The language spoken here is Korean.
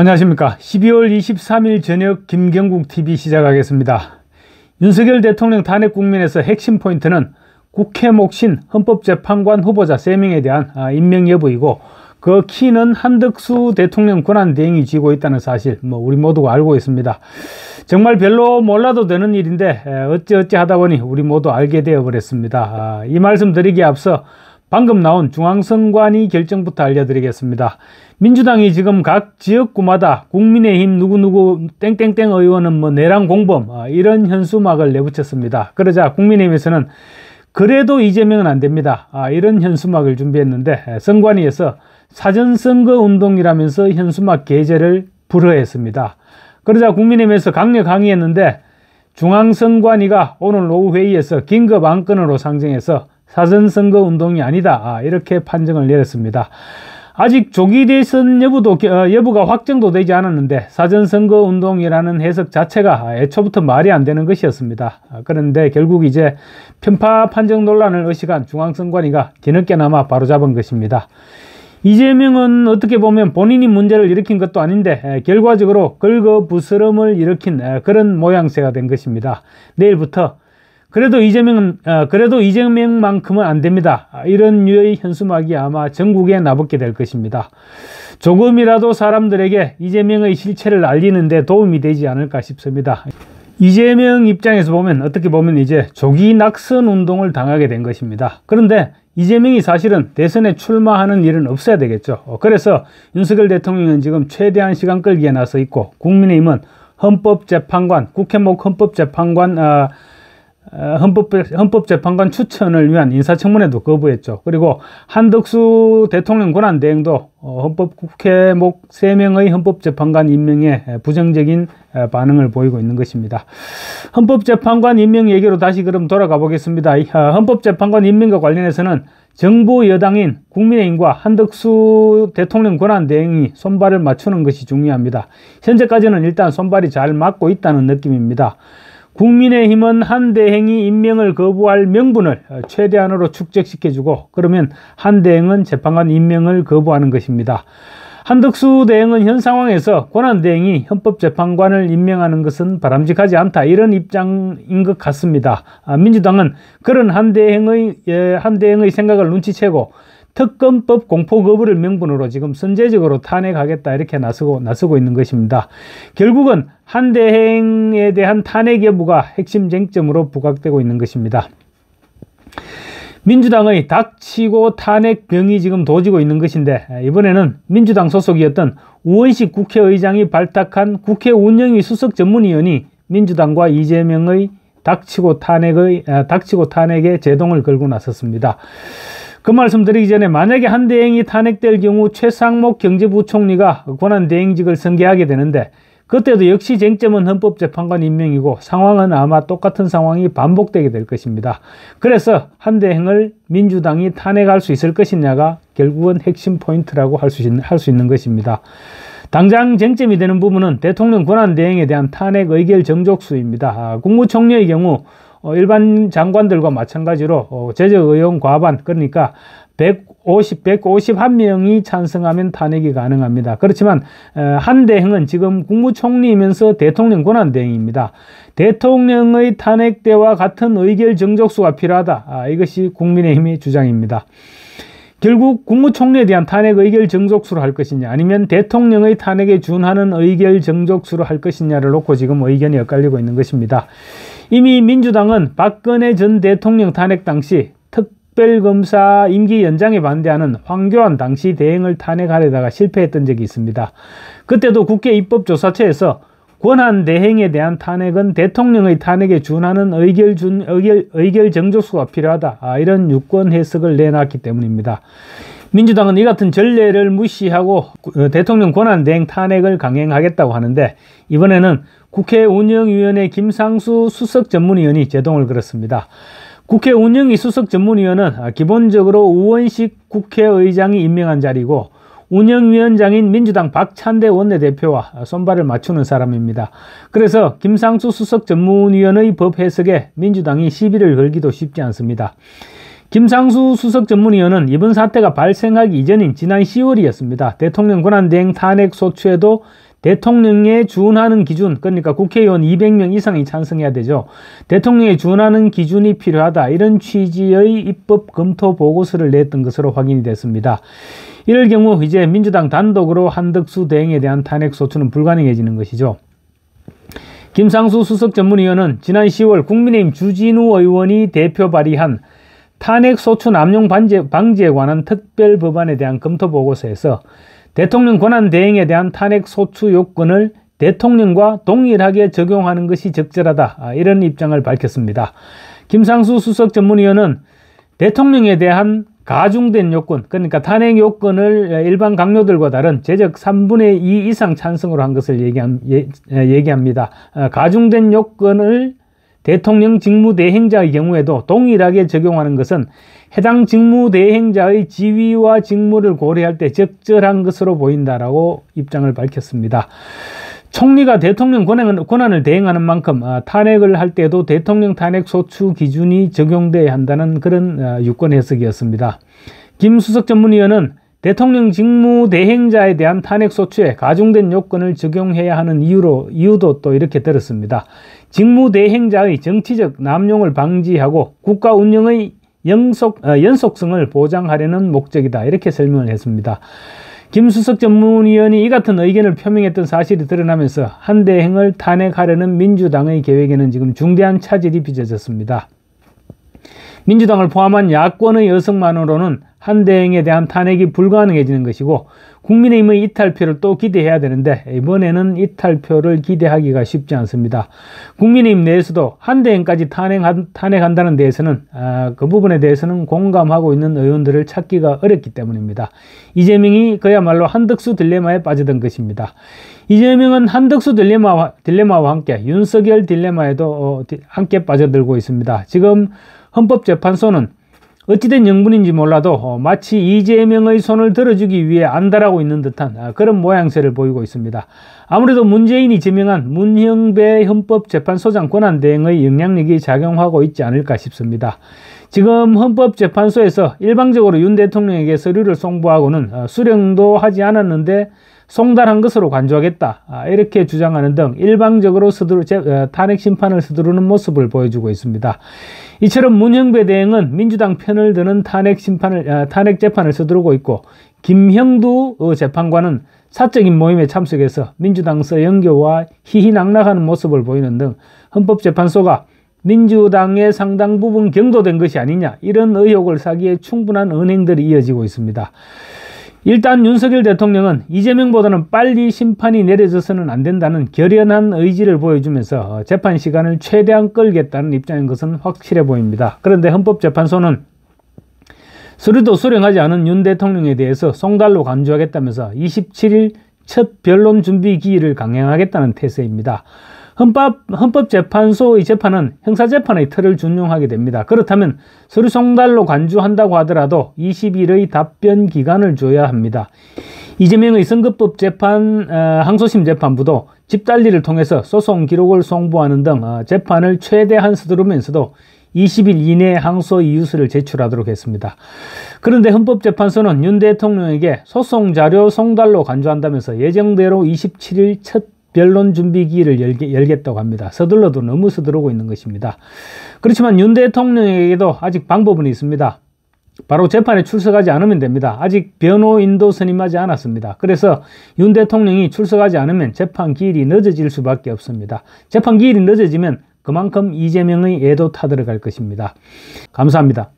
안녕하십니까. 12월 23일 저녁 김경국TV 시작하겠습니다. 윤석열 대통령 탄핵 국면에서 핵심 포인트는 국회 몫인 헌법재판관 후보자 3명에 대한 임명 여부이고, 그 키는 한덕수 대통령 권한대행이 쥐고 있다는 사실 우리 모두가 알고 있습니다. 정말 별로 몰라도 되는 일인데 어찌 하다 보니 우리 모두 알게 되어 버렸습니다. 이 말씀 드리기에 앞서 방금 나온 중앙선관위 결정부터 알려드리겠습니다. 민주당이 지금 각 지역구마다 국민의힘 누구누구 땡땡땡 의원은 내랑 공범 이런 현수막을 내붙였습니다. 그러자 국민의힘에서는 그래도 이재명은 안 됩니다, 이런 현수막을 준비했는데 선관위에서 사전선거운동이라면서 현수막 게재를 불허했습니다. 그러자 국민의힘에서 강력 항의했는데 중앙선관위가 오늘 오후 회의에서 긴급 안건으로 상정해서 사전선거운동이 아니다, 이렇게 판정을 내렸습니다. 아직 조기 대선 여부가 확정도 되지 않았는데 사전선거운동이라는 해석 자체가 애초부터 말이 안 되는 것이었습니다. 그런데 결국 이제 편파 판정 논란을 의식한 중앙선관위가 뒤늦게나마 바로잡은 것입니다. 이재명은 어떻게 보면 본인이 문제를 일으킨 것도 아닌데 결과적으로 긁어부스럼을 일으킨 그런 모양새가 된 것입니다. 내일부터 그래도 이재명만큼은 안 됩니다, 이런 류의 현수막이 아마 전국에 나붙게 될 것입니다. 조금이라도 사람들에게 이재명의 실체를 알리는 데 도움이 되지 않을까 싶습니다. 이재명 입장에서 보면 어떻게 보면 이제 조기 낙선 운동을 당하게 된 것입니다. 그런데 이재명이 사실은 대선에 출마하는 일은 없어야 되겠죠. 그래서 윤석열 대통령은 지금 최대한 시간 끌기에 나서 있고, 국민의힘은 헌법재판관, 국회목 헌법재판관 추천을 위한 인사청문회도 거부했죠. 그리고 한덕수 대통령 권한대행도 국회목 3명의 헌법재판관 임명에 부정적인 반응을 보이고 있는 것입니다. 헌법재판관 임명 얘기로 다시 그럼 돌아가 보겠습니다. 헌법재판관 임명과 관련해서는 정부 여당인 국민의힘과 한덕수 대통령 권한대행이 손발을 맞추는 것이 중요합니다. 현재까지는 일단 손발이 잘 맞고 있다는 느낌입니다. 국민의힘은 한 대행이 임명을 거부할 명분을 최대한으로 축적시켜주고, 그러면 한 대행은 재판관 임명을 거부하는 것입니다. 한덕수 대행은 현 상황에서 권한대행이 헌법재판관을 임명하는 것은 바람직하지 않다, 이런 입장인 것 같습니다. 민주당은 그런 한 대행의 생각을 눈치채고 특검법 공포 거부를 명분으로 지금 선제적으로 탄핵하겠다, 이렇게 나서고 있는 것입니다. 결국은 한 대행에 대한 탄핵 여부가 핵심 쟁점으로 부각되고 있는 것입니다. 민주당의 닥치고 탄핵병이 지금 도지고 있는 것인데, 이번에는 민주당 소속이었던 우원식 국회의장이 발탁한 국회 운영위 수석 전문위원이 민주당과 이재명의 닥치고 탄핵에 제동을 걸고 나섰습니다. 그 말씀 드리기 전에 만약에 한 대행이 탄핵될 경우 최상목 경제부총리가 권한대행직을 승계하게 되는데, 그때도 역시 쟁점은 헌법재판관 임명이고 상황은 아마 똑같은 상황이 반복되게 될 것입니다. 그래서 한 대행을 민주당이 탄핵할 수 있을 것이냐가 결국은 핵심 포인트라고 할 수 있는 것입니다. 당장 쟁점이 되는 부분은 대통령 권한대행에 대한 탄핵 의결 정족수입니다. 국무총리의 경우 일반 장관들과 마찬가지로 재적의원 과반, 그러니까 151명이 찬성하면 탄핵이 가능합니다. 그렇지만 한 대행은 지금 국무총리이면서 대통령 권한대행입니다. 대통령의 탄핵 때와 같은 의결 정족수가 필요하다, 이것이 국민의힘의 주장입니다. 결국 국무총리에 대한 탄핵 의결 정족수로 할 것이냐, 아니면 대통령의 탄핵에 준하는 의결 정족수로 할 것이냐를 놓고 지금 의견이 엇갈리고 있는 것입니다. 이미 민주당은 박근혜 전 대통령 탄핵 당시 특별검사 임기 연장에 반대하는 황교안 당시 대행을 탄핵하려다가 실패했던 적이 있습니다. 그때도 국회 입법조사처에서 권한대행에 대한 탄핵은 대통령의 탄핵에 준하는 의결 정족수가 필요하다, 이런 유권 해석을 내놨기 때문입니다. 민주당은 이 같은 전례를 무시하고 대통령 권한대행 탄핵을 강행하겠다고 하는데, 이번에는 국회 운영위원회 김상수 수석 전문위원이 제동을 걸었습니다. 국회 운영위 수석 전문위원은 기본적으로 우원식 국회의장이 임명한 자리고, 운영위원장인 민주당 박찬대 원내대표와 손발을 맞추는 사람입니다. 그래서 김상수 수석 전문위원의 법 해석에 민주당이 시비를 걸기도 쉽지 않습니다. 김상수 수석 전문위원은 이번 사태가 발생하기 이전인 지난 10월이었습니다. 대통령 권한대행 탄핵 소추에도 대통령에 준하는 기준, 그러니까 국회의원 200명 이상이 찬성해야 되죠. 대통령에 준하는 기준이 필요하다. 이런 취지의 입법 검토 보고서를 냈던 것으로 확인이 됐습니다. 이럴 경우 이제 민주당 단독으로 한덕수 대행에 대한 탄핵 소추는 불가능해지는 것이죠. 김상수 수석 전문위원은 지난 10월 국민의힘 주진우 의원이 대표 발의한 탄핵 소추 남용 방지에 관한 특별 법안에 대한 검토 보고서에서 대통령 권한 대행에 대한 탄핵 소추 요건을 대통령과 동일하게 적용하는 것이 적절하다. 이런 입장을 밝혔습니다. 김상수 수석 전문위원은 대통령에 대한 가중된 요건, 그러니까 탄핵 요건을 일반 강요들과 다른 제적 3분의 2 이상 찬성으로 한 것을 얘기합니다. 가중된 요건을 대통령 직무대행자의 경우에도 동일하게 적용하는 것은 해당 직무대행자의 지위와 직무를 고려할 때 적절한 것으로 보인다라고 입장을 밝혔습니다. 총리가 대통령 권한을 대행하는 만큼 탄핵을 할 때도 대통령 탄핵 소추 기준이 적용돼야 한다는 그런 유권 해석이었습니다. 김 수석 전문위원은 대통령 직무대행자에 대한 탄핵 소추에 가중된 요건을 적용해야 하는 이유도 또 이렇게 들었습니다. 직무대행자의 정치적 남용을 방지하고 국가 운영의 연속성을 보장하려는 목적이다. 이렇게 설명을 했습니다. 김 수석 전문위원이 이 같은 의견을 표명했던 사실이 드러나면서 한 대행을 탄핵하려는 민주당의 계획에는 지금 중대한 차질이 빚어졌습니다. 민주당을 포함한 야권의 여성만으로는 한 대행에 대한 탄핵이 불가능해지는 것이고 국민의힘의 이탈표를 또 기대해야 되는데 이번에는 이탈표를 기대하기가 쉽지 않습니다. 국민의힘 내에서도 한 대행까지 탄핵한다는 데에서는 그 부분에 대해서는 공감하고 있는 의원들을 찾기가 어렵기 때문입니다. 이재명이 그야말로 한덕수 딜레마에 빠지던 것입니다. 이재명은 한덕수 딜레마와 함께 윤석열 딜레마에도 함께 빠져들고 있습니다. 지금 헌법재판소는 어찌된 명분인지 몰라도 마치 이재명의 손을 들어주기 위해 안달하고 있는 듯한 그런 모양새를 보이고 있습니다. 아무래도 문재인이 지명한 문형배 헌법재판소장 권한대행의 영향력이 작용하고 있지 않을까 싶습니다. 지금 헌법재판소에서 일방적으로 윤 대통령에게 서류를 송부하고는 수령도 하지 않았는데 송달한 것으로 간주하겠다. 이렇게 주장하는 등 일방적으로 탄핵 심판을 서두르는 모습을 보여주고 있습니다. 이처럼 문형배 대행은 민주당 편을 드는 탄핵 재판을 서두르고 있고 김형두 재판관은 사적인 모임에 참석해서 민주당서 연교와 희희낙낙하는 모습을 보이는 등 헌법재판소가 민주당의 상당 부분 경도된 것이 아니냐 이런 의혹을 사기에 충분한 언행들이 이어지고 있습니다. 일단 윤석열 대통령은 이재명보다는 빨리 심판이 내려져서는 안 된다는 결연한 의지를 보여주면서 재판 시간을 최대한 끌겠다는 입장인 것은 확실해 보입니다. 그런데 헌법재판소는 서류도 수령하지 않은 윤 대통령에 대해서 송달로 간주하겠다면서 27일 첫 변론 준비 기일을 강행하겠다는 태세입니다. 헌법재판소의 재판은 형사재판의 틀을 준용하게 됩니다. 그렇다면 서류 송달로 간주한다고 하더라도 20일의 답변 기간을 줘야 합니다. 이재명의 선거법 재판 항소심 재판부도 집달리를 통해서 소송 기록을 송부하는 등 재판을 최대한 서두르면서도 20일 이내에 항소 이유서를 제출하도록 했습니다. 그런데 헌법재판소는 윤 대통령에게 소송 자료 송달로 간주한다면서 예정대로 27일 첫 변론 준비 기일을 열겠다고 합니다. 서둘러도 너무 서두르고 있는 것입니다. 그렇지만 윤 대통령에게도 아직 방법은 있습니다. 바로 재판에 출석하지 않으면 됩니다. 아직 변호인도 선임하지 않았습니다. 그래서 윤 대통령이 출석하지 않으면 재판 기일이 늦어질 수밖에 없습니다. 재판 기일이 늦어지면 그만큼 이재명의 애도 타들어갈 것입니다. 감사합니다.